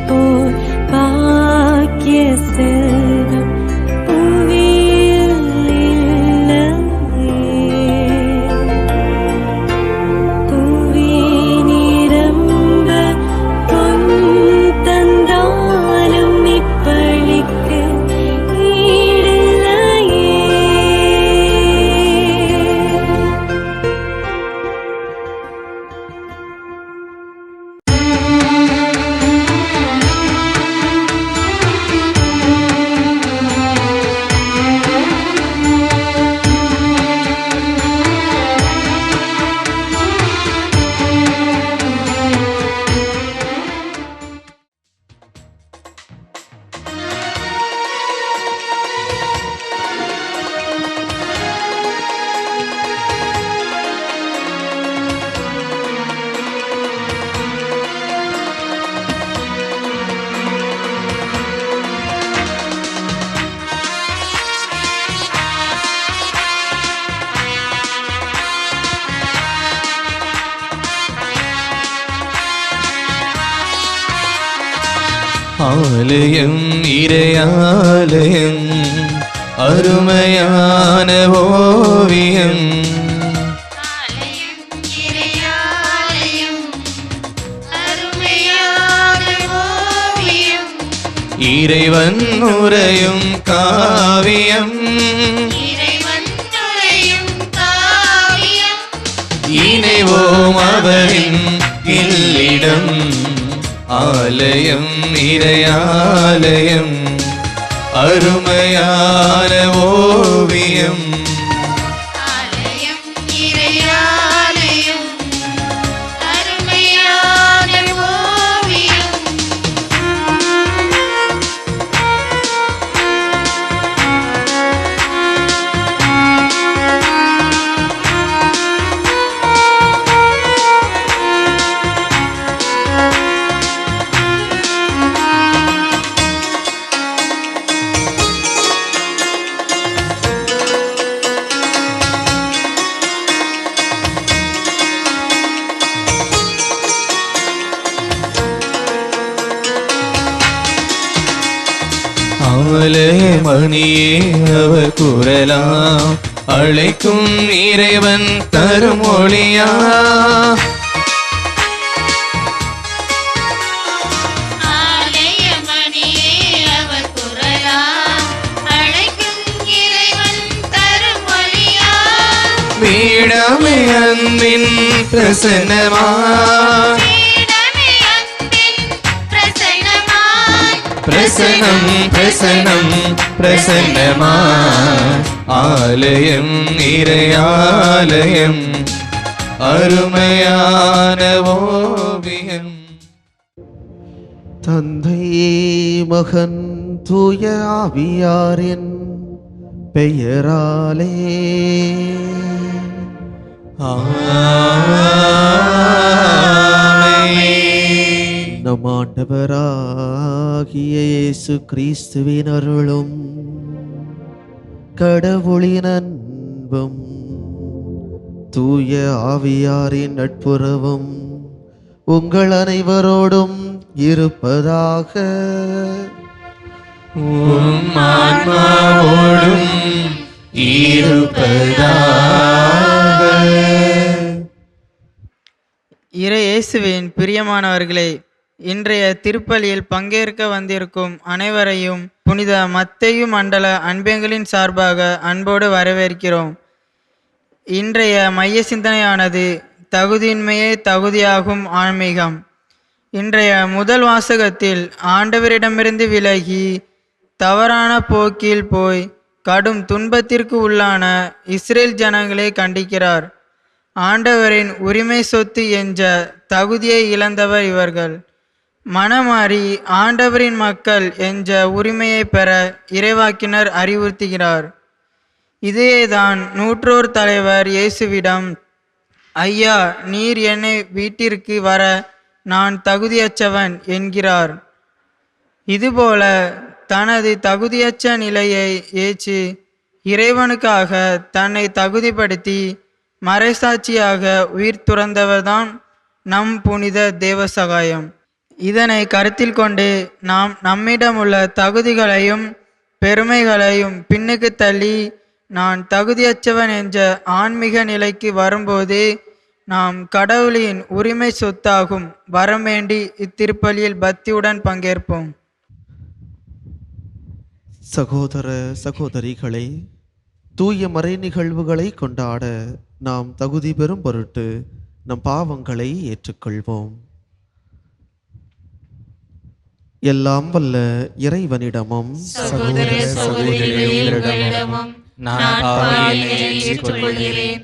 போல் பாக்கிய செல்வம் புவியில் இல்லையே. புவி நிரம்ப பொன் தந்தாலும் இப்பளிக்கு ஈடில்லையே. ஆலயம் இறையாலயம் அருமையான ஓவியம். ஆலயம் இறையாலயம் அருமையான ஓவியம். இறைவன் உரையும் காவியம். இறைவன் நுழையும் காவியம். இணைவோம் அவரின் இல்லிடம். ஆலயம் இறையாலயம் அருமையான ஓவியம். ஆலயம் இறையாலயம் அருமையான ஓவியம். ஆலய மணியே அவர் குரலாம் அழைக்கும் இறைவன் தரும் ஒளியா. ஆலயமணியே அவர் குரலாம் அழைக்கும் இறைவன் தரும் ஒளியா. வீடமே அன்பின் பிரசன்னமா. பீடமே அன்பின் பிரசன்னமாய். பிரசனம் பிரசனம் பிரசன்னமா. ஆலயம் இறையாலயம் அருமையான ஓவியம். தந்தை மகன் தூய ஆவியாரின் பெயராலே ஆமென். நம் ஆண்டவராகிய இயேசு கிறிஸ்துவின் அருளும் கடவுளின் அன்பும் தூய ஆவியாரின் நட்புறவும் உங்கள் அனைவரோடும் இருப்பதாக. உம் ஆன்மாவோடும் இருப்பதாக. இறை இயேசுவின் பிரியமானவர்களே, இன்றைய திருப்பலியில் பங்கேற்க வந்திருக்கும் அனைவரையும் புனித மத்தேயு மண்டல அன்பெங்களின் சார்பாக அன்போடு வரவேற்கிறோம். இன்றைய மைய சிந்தனையானது தகுதியின்மையே தகுதியாகும் ஆன்மீகம். இன்றைய முதல் வாசகத்தில் ஆண்டவரிடமிருந்து விலகி தவறான போக்கில் போய் கடும் துன்பத்திற்கு உள்ளான இஸ்ரேல் ஜனங்களை கண்டிக்கிறார். ஆண்டவரின் உரிமை சொத்து என்ற தகுதியை இழந்தவர் இவர்கள். மனமாறி ஆண்டவரின் மக்கள் என்ற உரிமையை பெற இறைவாக்கினர் அறிவுறுத்துகிறார். இதையேதான் நூற்றோர் தலைவர் இயேசுவிடம், ஐயா, நீர் என்னை வீட்டிற்கு வர நான் தகுதியற்றவன் என்கிறார். இதுபோல தனது தகுதியற்ற நிலையை ஏற்று இறைவனுக்காக தன்னை தகுதிப்படுத்தி மறைசாட்சியாக உயிர் துறந்தவர்தான் நம் புனித தேவசகாயம். இதனை கருத்தில் கொண்டு நாம் நம்மிடம் உள்ள தகுதிகளையும் பெருமைகளையும் பின்னுக்கு தள்ளி நான் தகுதியற்றவன் என்ற ஆன்மீக நிலைக்கு வரும்போது நாம் கடவுளின் உரிமை சொத்தாகும் வரம் வேண்டி இத்திருப்பலியில் பக்தியுடன் பங்கேற்போம். சகோதர சகோதரிகளே, தூய மறை நிகழ்வுகளை கொண்டாட நாம் தகுதி பெறும் பொருட்டு நம் பாவங்களை ஏற்றுக்கொள்வோம். எல்லாம் வல்ல இறைவனிடமும் சகோதர சகோதரிகளிடமும் நான் பாவியை ஏற்றுக்கொள்கிறேன்.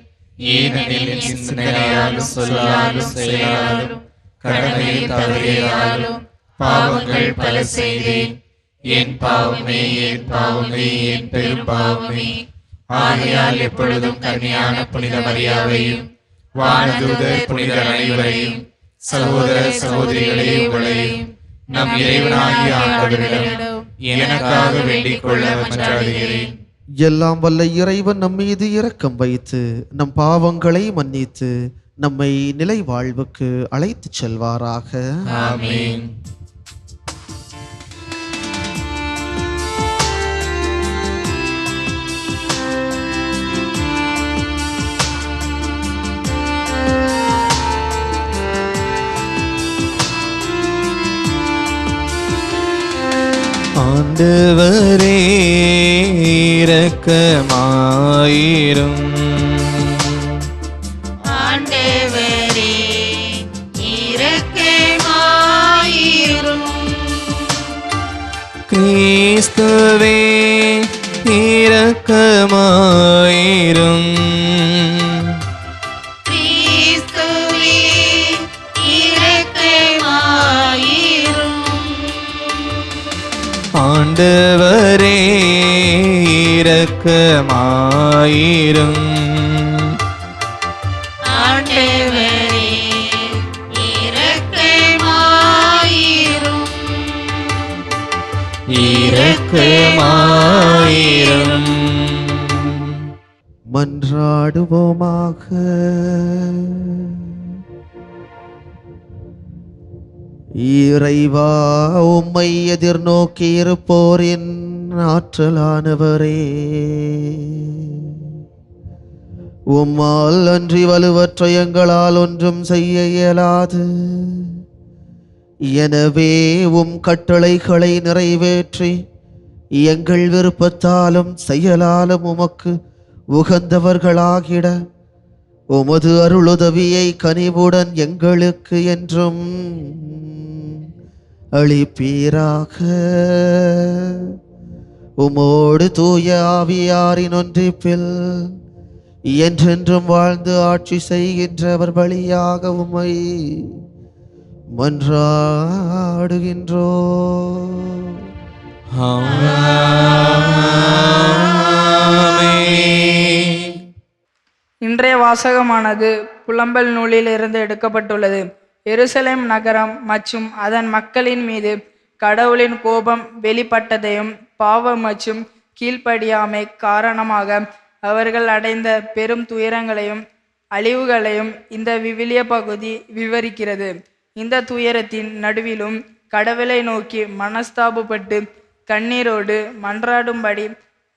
ஏனெனில் என் சிந்தனையாலும் சொல்லாலும் செயலாலும் கடமையை தவறியதாலும் பாவங்கள் பல செய்தேன். என் பாவமே என் பாவமே என் பெரும் பாவமே. ஆகையால் எப்பொழுதும் கன்னியான புனித மரியாவையும் வானதூதர் புனிதர் அனைவரையும் சகோதர சகோதரிகளே உங்களையும் நம் இறைவனாகிய ஆண்டவரிடம் எனக்காக வேண்டிக் கொள்ள மன்றாடுகிறேன். எல்லாம் வல்ல இறைவன் நம் மீது இரக்கம் வைத்து நம் பாவங்களை மன்னித்து நம்மை நிலை வாழ்வுக்கு அழைத்து செல்வாராக. ஆமென். ஆண்டவரே இரக்கமாயிரும். ஆண்டவரே இரக்கமாயிரும். கிறிஸ்துவே இரக்கமாயிரும். கிறிஸ்துவே இரக்கமாயிரும். ஆண்டவரே இரக்கமாயிரும். ஆண்டவரே இரக்கமாயிரும். இரக்கமாயிரும். மன்றாடுவோமாக. இறைவா, உம்மை எதிர்நோக்கி இருப்போரின் ஆற்றலானவரே, உம்மால் அன்றி வலுவற்ற எங்களால் ஒன்றும் செய்ய இயலாது. எனவே உம் கட்டளைகளை நிறைவேற்றி எங்கள் விருப்பத்தாலும் செயலாலும் உமக்கு உகந்தவர்களாகிட உமது அருளுதவியை கனிவுடன் எங்களுக்கு என்றும் அளிப்பீராக. உமோடு தூய ஆவியாரின் ஒன்றிப்பில் என்றென்றும் வாழ்ந்து ஆட்சி செய்கின்றவர் வழியாக உம்மை மன்றாடுகின்றோம். ஆமென். இன்றைய வாசகமானது புலம்பல் நூலில் இருந்து எடுக்கப்பட்டுள்ளது. எருசலேம் நகரம் மற்றும் அதன் மக்களின் மீது கடவுளின் கோபம் வெளிப்பட்டதையும் பாவம் மற்றும் கீழ்ப்படியாமை காரணமாக அவர்கள் அடைந்த பெரும் துயரங்களையும் அழிவுகளையும் இந்த விவிலிய பகுதி விவரிக்கிறது. இந்த துயரத்தின் நடுவிலும் கடவுளை நோக்கி மனஸ்தாபப்பட்டு கண்ணீரோடு மன்றாடும்படி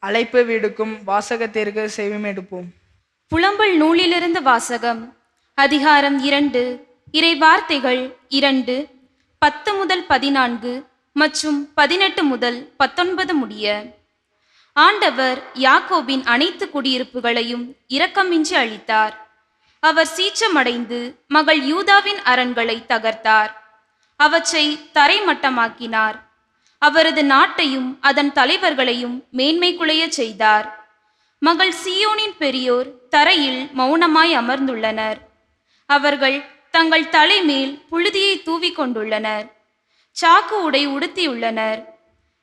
அழைப்பு விடுக்கும் வாசகத்திற்கு செவிமெடுப்போம். புலம்பல் நூலிலிருந்து வாசகம். அதிகாரம் 2, இறை வார்த்தைகள் 2, 10 முதல் 14 மற்றும் 18 முதல் 19 முடிய. ஆண்டவர் யாக்கோபின் அனைத்து குடியிருப்புகளையும் இரக்கமின்றி அழித்தார். அவர் சீற்றமடைந்து மகள் யூதாவின் அரண்களை தகர்த்தார். அவற்றை தரைமட்டமாக்கினார். அவரது நாட்டையும் அதன் தலைவர்களையும் மேன்மை குலைய செய்தார். மகள் சீயோனின் பெரியோர் தரையில் மௌனமாய் அமர்ந்துள்ளனர். அவர்கள் தங்கள் தலைமேல் புழுதியை தூவி கொண்டுள்ளனர். சாக்கு உடை உடுத்தியுள்ளனர்.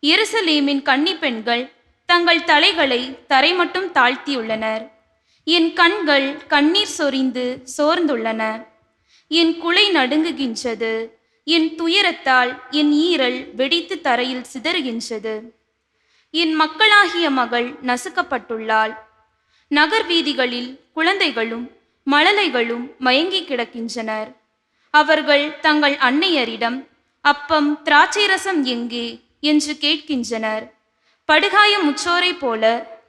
எருசலேமின் கன்னி பெண்கள் தங்கள் தலைகளை தரை மட்டும் தாழ்த்தியுள்ளனர். என் கண்கள் கண்ணீர் சொரிந்து சோர்ந்துள்ளன. என் குலை நடுங்குகின்றது. என் துயரத்தால் என் ஈரல் வெடித்து தரையில் சிதறுகின்றது. என் மக்களாகிய மகள் நசுக்கப்பட்டுள்ளாள். நகர் வீதிகளில் குழந்தைகளும் மழலைகளும் மயங்கி கிடக்கின்றனர். அவர்கள் தங்கள் அன்னையரிடம், அப்பம் திராட்சை ரசம் எங்கே என்று கேட்கின்றனர். படுகாயம் முற்றோரை போல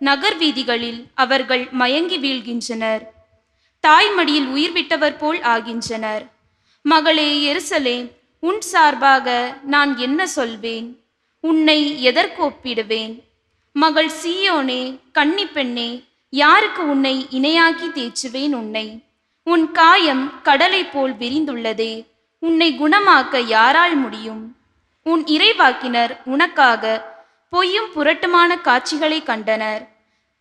நகர் வீதிகளில் அவர்கள் மயங்கி வீழ்கின்றனர். தாய்மடியில் உயிர் விட்டவர் போல் ஆகின்றனர். மகளே எருசலேம், உன் சார்பாக நான் என்ன சொல்வேன்? உன்னை எதற்கு ஒப்பிடுவேன்? மகள் சீயோனே, கன்னி பெண்ணே, யாருக்கு உன்னை இணையாக்கி தேற்றுவேன் உன்னை? உன் காயம் கடலை போல் விரிந்துள்ளதே, உன்னை குணமாக்க யாரால் முடியும்? உன் இறைவாக்கினர் உனக்காக பொய்யும் புரட்டுமான காட்சிகளை கண்டனர்.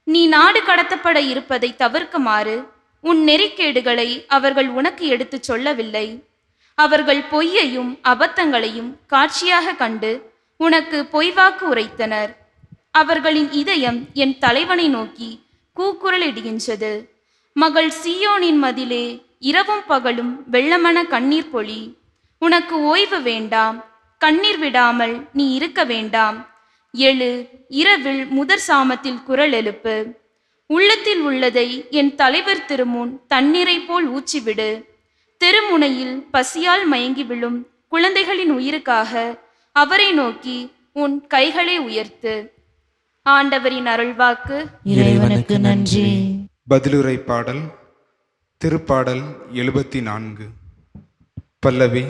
நீ நாடு கடத்தப்பட இருப்பதை தவிர்க்குமாறு உன் நெறிக்கேடுகளை அவர்கள் உனக்கு எடுத்துச் சொல்லவில்லை. அவர்கள் பொய்யையும் அபத்தங்களையும் காட்சியாக கண்டு உனக்கு பொய்வாக்கு உரைத்தனர். அவர்களின் இதயம் என் தலைவனை நோக்கி கூக்குரலிடுகின்றது. மகள் சீயோனின் மதிலே, இரவும் பகலும் வெள்ளமன கண்ணீர் பொழி. உனக்கு ஓய்வு வேண்டாம், கண்ணீர் விடாமல் நீ இருக்க வேண்டாம். எழு, இரவில் முதற் சாமத்தில் குரல் எழுப்பு. உள்ளத்தில் உள்ளதை என் தலைவர் திருமுன் தண்ணீரை போல் ஊற்றிவிடு. தெருமுனையில் பசியால் மயங்கி விழும் குழந்தைகளின் உயிருக்காக அவரை நோக்கி உன் கைகளை உயர்த்து. ஆண்டவரின் அருள்வாக்கு. இறைவனுக்கு நன்றி. பதிலுரை பாடல். திருப்பாடல் 74. பல்லவி.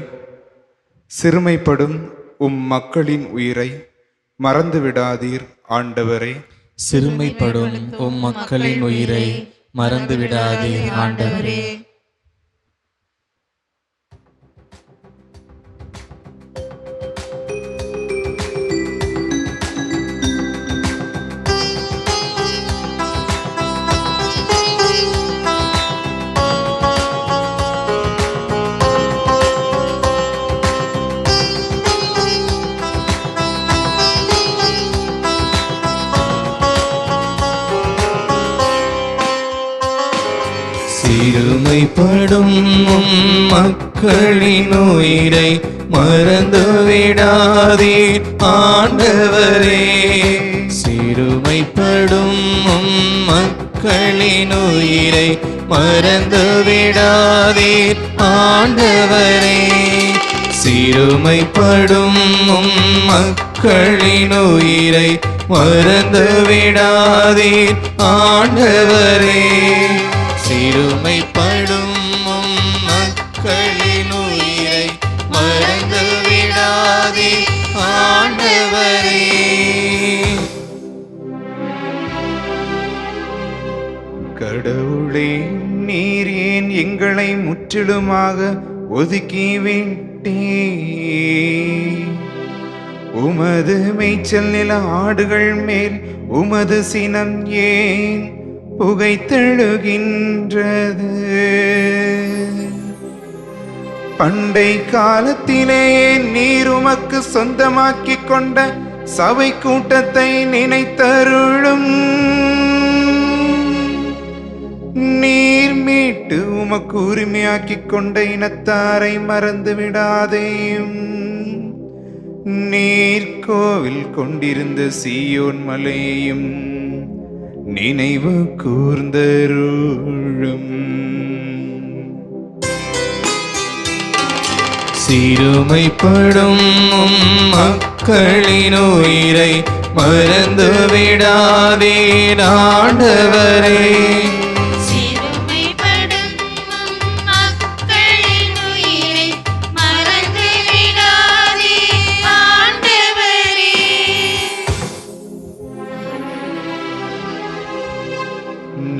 சிறுமைப்படும் மக்களின் உயிரை மறந்து விடாதீர் ஆண்டவரே. சிறுமைப்படும் மக்களின் உயிரை மறந்து விடாதீர் ஆண்டவரே. சிறுமைப்படும் மக்களின் உயிரை மறந்து விடாதீர் ஆண்டவரே. சிறுமைப்படும் மக்களின் உயிரை மறந்து விடாதீர் ஆண்டவரே. சிறுமைப்படும் மக்களின் உயிரை மறந்து விடாதீர் ஆண்டவரே. சிறுமைப்படும் மக்களின் உயிரை மறந்து விடாதீர் ஆண்டவரே. கடவுளே, நீர் ஏன் எங்களை முற்றிலுமாக ஒதுக்கிவிட்டே? உமது மேய்ச்சல் நில ஆடுகள் மேல் உமது சினம் ஏன் புகைத்தெழுகின்றது? பண்டை காலத்திலே நீர் உமக்கு சொந்தமாக்கிக் கொண்ட சபை கூட்டத்தை நினைத்தருளும். நீர் மீட்டு உமக்கு உரிமையாக்கிக் கொண்ட இனத்தாரை மறந்து விடாதேயும். நீர் கோவில் கொண்டிருந்த சீயோன் மலையையும் நினைவு கூர்ந்தருளும். சிறுமைப்படும் மக்களின் உயிரை மறந்து விடாதீர் ஆண்டவரே. சிறுமைப்படும் மக்களின் உயிரை மறந்து விடாதீர் ஆண்டவரே.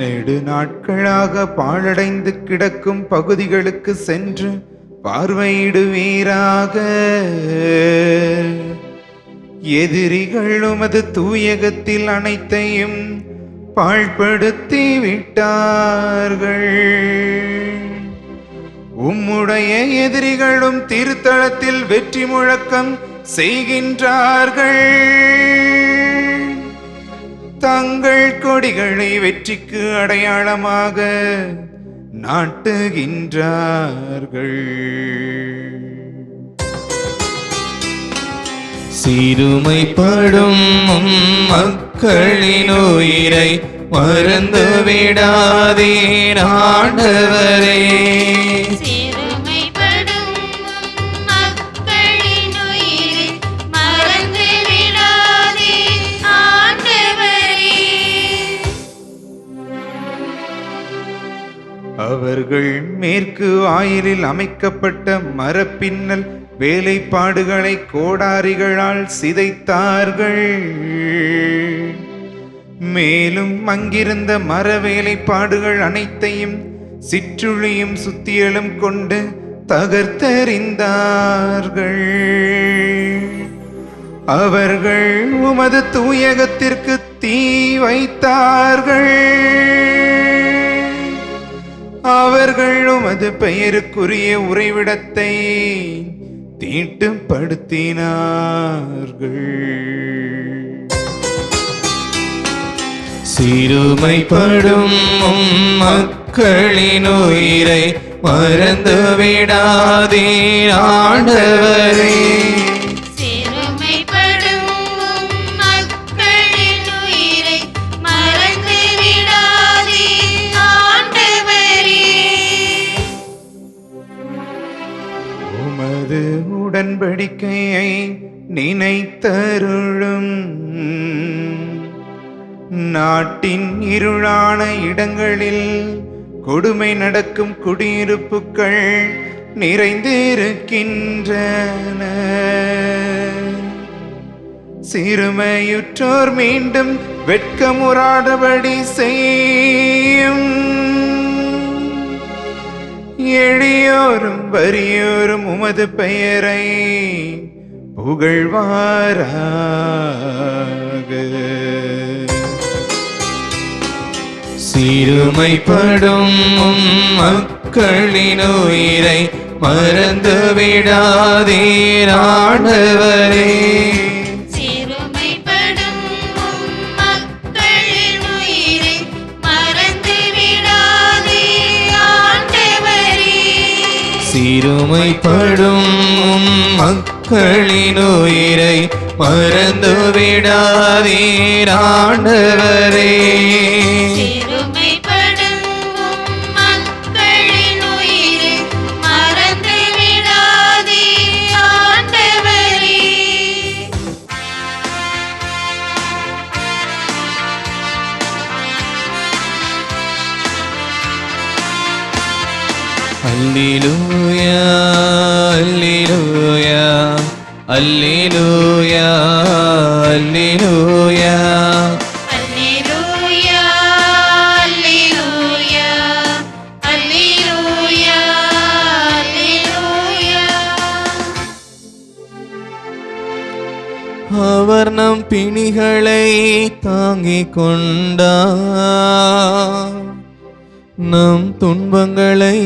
நெடு நாட்களாக பாழடைந்து கிடக்கும் பகுதிகளுக்கு சென்று பார்வையிடுவீராக. எதிரிகள் உமது தூயகத்தில் அனைத்தையும் பாழ்படுத்தி விட்டார்கள். உம்முடைய எதிரிகளும் திருத்தலத்தில் வெற்றி முழக்கம் செய்கின்றார்கள். தங்கள் கொடிகளை வெற்றிக்கு அடையாளமாக நாட்டுகின்றார்கள். சிறுமைப்படும் மக்களின் உயிரை மறந்து விடாதீர் ஆண்டவரே. சிறுமைப்படும் மக்களின் அவர்கள் மேற்கு வாயிலில் அமைக்கப்பட்ட மரப்பின்னல் வேலைப்பாடுகளை கோடாரிகளால் சிதைத்தார்கள். மேலும் அங்கிருந்த மர வேலைப்பாடுகள் அனைத்தையும் சிற்றுளியும் சுத்தியலும் கொண்டு தகர்த்தெறிந்தார்கள். அவர்கள் உமது தூயகத்திற்கு தீ வைத்தார்கள். அவர்கள் உமது பெயருக்குரிய உறைவிடத்தை தீட்டுப்படுத்தினார்கள். சிறுமைப்படும் மக்களின் உயிரை மறந்து விடாதீர் ஆண்டவரே. சிறுமைப்படும் மக்களின் உயிரை மறந்து விடாதீர் ஆண்டவரே. உமது உடன்படிக்கையை நினைத்தருளும். நாட்டின் இருளான இடங்களில் கொடுமை நடக்கும் குடியிருப்புகள் நிறைந்திருக்கின்றன. சிறுமையுற்றோர் மீண்டும் வெட்கமுறாதபடி செய்யும். எளியோரும் வறியோரும் உமது பெயரை புகழ்வாராக. சிறுமைப்படும் மக்களின் உயிரை மறந்து விடாதீர் ஆண்டவரே. சிறுமைப்படும் மக்களின் உயிரை மறந்து விடாதீர் ஆண்டவரே. சிறுமைப்படும் மக்களின் உயிரை மறந்து விடாதீர் ஆண்டவரே. சிறுமைப்படும் மக்களின் உயிரை மறந்து விடாதீர் ஆண்டவரே. அல்லேலூயா அல்லேலூயா அல்லேலூயா அல்லேலூயா. அல்லேலூயா அல்லேலூயா அல்லேலூயா அல்லேலூயா. அவர் நம் பிணிகளை தாங்கிக் கொண்டார், நம் துன்பங்களை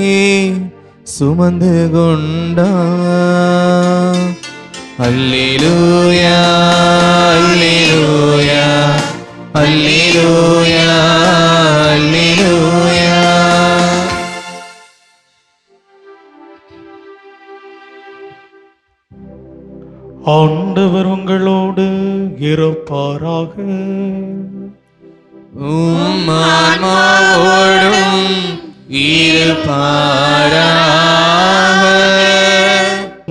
சுமந்து கொண்டார். அல்லேலூயா அல்லேலூயா அல்லேலூயா அல்லேலூயா. ஆண்டவர் உங்களோடு இருப்பாராக. உம் ஆன்மாவோடும் இருப்பாராக.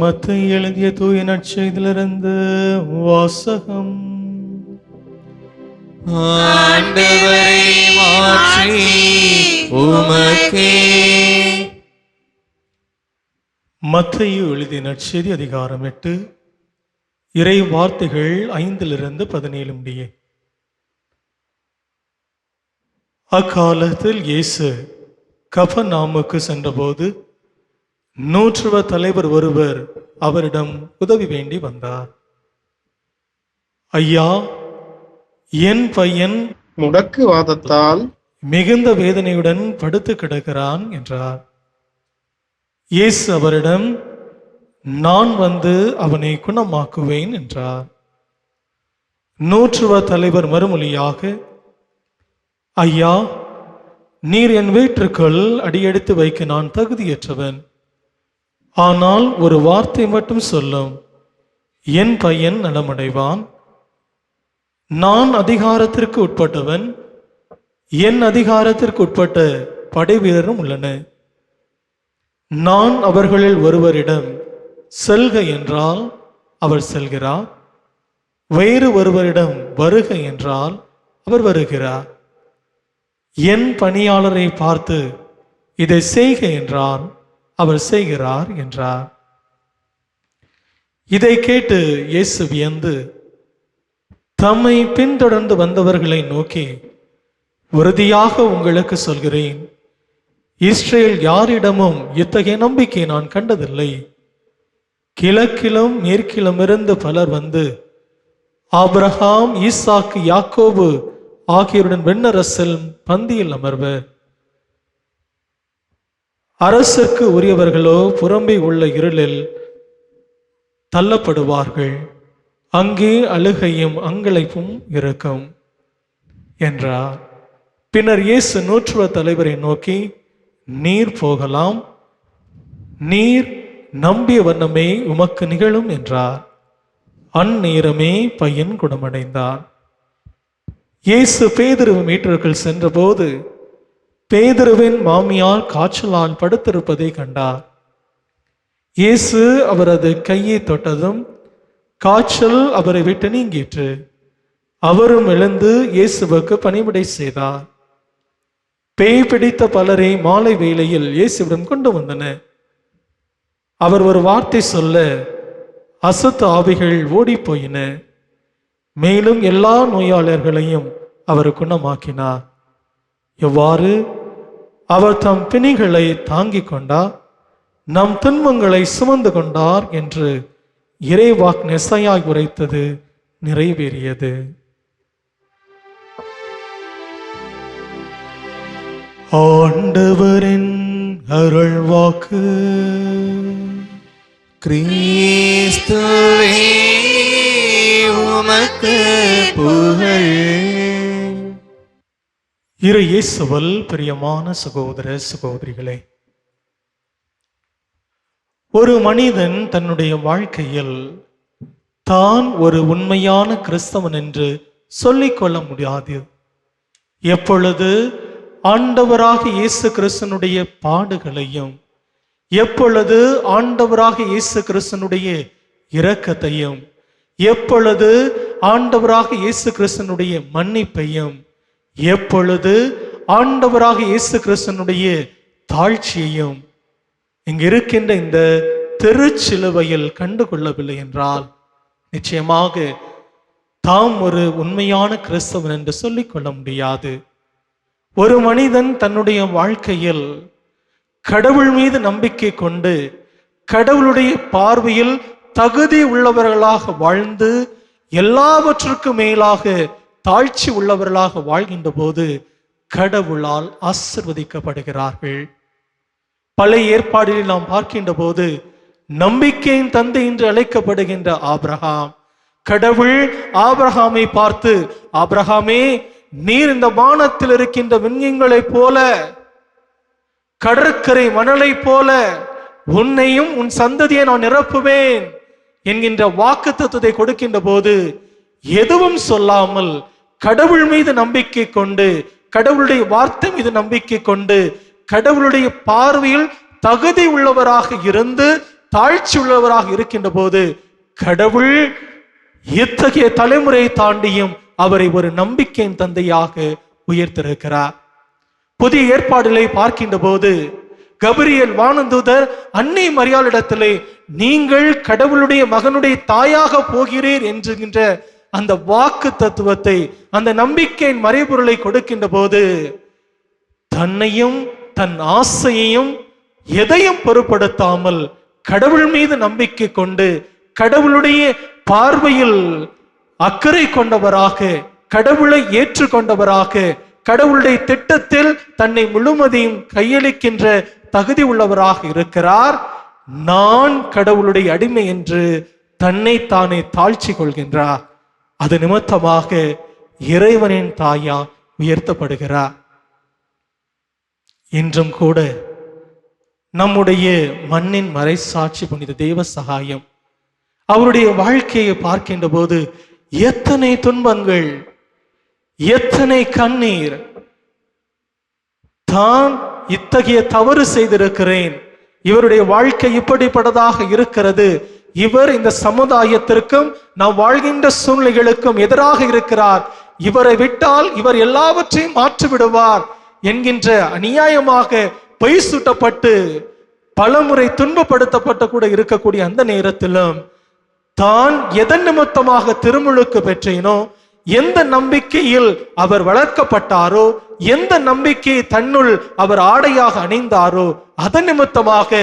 மத்தேயு எழுதிய தூய நற்செய்தியிலிருந்து வாசகம். ஆண்டவரை மாற்றி உமக்கே. மத்தேயு எழுதிய நற்செய்தி அதிகாரம் 8 இறை வார்த்தைகள் 5-17 முடிய. அக்காலத்தில் இயேசு கபர்நாமுக்கு சென்றபோது நூற்றுவ தலைவர் ஒருவர் அவரிடம் உதவி வேண்டி வந்தார். ஐயா, என் பையன் முடக்குவாதத்தால் மிகுந்த வேதனையுடன் படுத்து கிடக்கிறான் என்றார். இயேசு அவரிடம், நான் வந்து அவனை குணமாக்குவேன் என்றார். நூற்றுவ தலைவர் மறுமொழியாக, ஐயா, நீர் என் வீட்டிற்குள் அடியெடுத்து வைக்க நான் தகுதியற்றவன். ஆனால் ஒரு வார்த்தை மட்டும் சொல்லும், என் பையன் நலமடைவான். நான் அதிகாரத்திற்கு உட்பட்டவன், என் அதிகாரத்திற்கு உட்பட்ட படை வீரரும் உள்ளன. நான் அவர்களில் ஒருவரிடம் செல்க என்றால் அவர் செல்கிறார், வேறு ஒருவரிடம் வருக என்றால் அவர் வருகிறார். என் பணியாளரை பார்த்து இதை செய்க என்றார். அவர் செய்கிறார் என்றார். இதை கேட்டு இயேசு வியந்து தம்மை பின்தொடர்ந்து வந்தவர்களை நோக்கி, உறுதியாக உங்களுக்கு சொல்கிறேன், இஸ்ரேல் யாரிடமும் இத்தகைய நம்பிக்கை நான் கண்டதில்லை. கிழக்கிலும் மேற்கிலும் இருந்து பலர் வந்து ஆபிரகாம், ஈசாக்கு, யாக்கோபு ஆகியோருடன் விண்ணரசில் பந்தியில் அமர்வர். அரசுக்கு உரியவர்களோ புறம்பே உள்ள இருளில் தள்ளப்படுவார்கள். அங்கே அழுகையும் அங்கலைப்பும் இருக்கும் என்றார். பின்னர் இயேசு நூற்றுவ தலைவரை நோக்கி, நீர் போகலாம், நீர் நம்பிய வண்ணமே உமக்கு நிகழும் என்றார். அந்நேரமே பையன் குணமடைந்தார். இயேசு பேதுருவின் வீட்டிற்குள் சென்றபோது பேதுருவின் மாமியார் காய்ச்சலால் படுத்திருப்பதை கண்டார். இயேசு அவரது கையை தொட்டதும் காய்ச்சல் அவரை விட்டு நீங்கிற்று. அவரும் எழுந்து இயேசுவுக்கு பணிவிடை செய்தார். பேய் பிடித்த பலரை மாலை வேளையில் இயேசுவிடம் கொண்டு வந்தனர். அவர் ஒரு வார்த்தை சொல்ல அசுத்த ஆவிகள் ஓடி போயின. மேலும் எல்லா நோயாளர்களையும் அவர் குணமாக்கினார். எவ்வாறு அவர் தம் பிணிகளை தாங்கிக் கொண்டார், நம் துன்பங்களை சுமந்து கொண்டார் என்று இறைவாக்கு எசாயாய் உரைத்தது நிறைவேறியது. ஆண்டவரின் அருள்வாக்கு. கிறிஸ்துவே உமக்கு புகழ். இரு இயேசுவில் பிரியமான சகோதர சகோதரிகளே, ஒரு மனிதன் தன்னுடைய வாழ்க்கையில் தான் ஒரு உண்மையான கிறிஸ்தவன் என்று சொல்லிக்கொள்ள முடியாது. எப்பொழுது ஆண்டவராக இயேசு கிறிஸ்தனுடைய பாடுகளையும், எப்பொழுது ஆண்டவராக இயேசு கிறிஸ்தனுடைய இரக்கத்தையும், எப்பொழுது ஆண்டவராக இயேசு கிறிஸ்தனுடைய மன்னிப்பையும், எப்பொழுது ஆண்டவராக இயேசு கிறிஸ்தனுடைய தாழ்ச்சியையும் இங்கு இருக்கின்ற இந்த திருச்சிலுவையில் கண்டுகொள்ளவில்லை என்றால் நிச்சயமாக தாம் ஒரு உண்மையான கிறிஸ்தவன் என்று சொல்லிக்கொள்ள முடியாது. ஒரு மனிதன் தன்னுடைய வாழ்க்கையில் கடவுள் மீது நம்பிக்கை கொண்டு கடவுளுடைய பார்வையில் தகுதி உள்ளவர்களாக வாழ்ந்து எல்லாவற்றுக்கும் மேலாக தாழ்ச்சி உள்ளவர்களாக வாழ்கின்ற போது கடவுளால் ஆசிர்வதிக்கப்படுகிறார்கள். பழைய ஏற்பாடில் நாம் பார்க்கின்ற போது நம்பிக்கையின் தந்தை என்று அழைக்கப்படுகின்ற ஆபிரகாம், கடவுள் ஆபிரகாமை பார்த்து, ஆபிரகாமே, நீர் இந்த வானத்தில் இருக்கின்ற விண்மீன்களைப் போல, கடற்கரை மணலை போல உன்னையும் உன் சந்ததியை நான் நிரப்புவேன் என்கின்ற வாக்குத்தத்தத்தை கொடுக்கின்ற போது எதுவும் சொல்லாமல் கடவுள் மீது நம்பிக்கை கொண்டு, கடவுளுடைய வார்த்தை மீது நம்பிக்கை கொண்டு, கடவுளுடைய பார்வையில் தகுதி உள்ளவராக இருந்து தாழ்ச்சி உள்ளவராக இருக்கின்ற போது கடவுள் இத்தகைய தலைமுறையை தாண்டியும் அவரை ஒரு நம்பிக்கையின் தந்தையாக உயர்த்திருக்கிறார். புதிய ஏற்பாடுகளை பார்க்கின்ற போது கபிரியேல் வானதூதர் அன்னை மரியாளிடத்திலே நீங்கள் கடவுளுடைய மகனுடைய தாயாக போகிறீர் என்கின்ற அந்த வாக்கு தத்துவத்தை, அந்த நம்பிக்கையின் மறைபொருளை கொடுக்கின்ற போது தன்னையும் தன் ஆசையையும் எதையும் பொருட்படுத்தாமல் கடவுள் மீது நம்பிக்கை கொண்டு கடவுளுடைய பார்வையில் அக்கறை கொண்டவராக, கடவுளை ஏற்றுக்கொண்டவராக, கடவுளுடைய திட்டத்தில் தன்னை முழுவதையும் கையளிக்கின்ற தகுதி உள்ளவராக இருக்கிறார். நான் கடவுளுடைய அடிமை என்று தன்னை தானே தாழ்ச்சி கொள்கின்றார். அது நிமித்தமாக இறைவனின் தாயா உயர்த்தப்படுகிறார். இன்றும் கூட நம்முடைய மண்ணின் மறைசாட்சி புனித தேவ சகாயம் அவருடைய வாழ்க்கையை பார்க்கின்ற போது எத்தனை துன்பங்கள், எத்தனை கண்ணீர், தான் இத்தகைய தவறு செய்திருக்கிறேன், இவருடைய வாழ்க்கை இப்படிப்பட்டதாக இருக்கிறது, இவர் இந்த சமுதாயத்திற்கும் நாம் வாழ்கின்ற சூழ்நிலைகளுக்கும் எதிராக இருக்கிறார், இவரை விட்டால் இவர் எல்லாவற்றையும் மாற்றி விடுவார் என்கின்ற அநியாயமாக பொய் சுட்டப்பட்டு பலமுறை துன்பப்படுத்தப்பட்டு கூட இருக்கக்கூடிய அந்த நேரத்திலும் தான் எதன் நிமித்தமாக திருமுழுக்கு பெற்றேனோ, எந்த நம்பிக்கையில் அவர் வளர்க்கப்பட்டாரோ, எந்த நம்பிக்கையை தன்னுள் அவர் ஆடையாக அணிந்தாரோ, அதன் நிமித்தமாக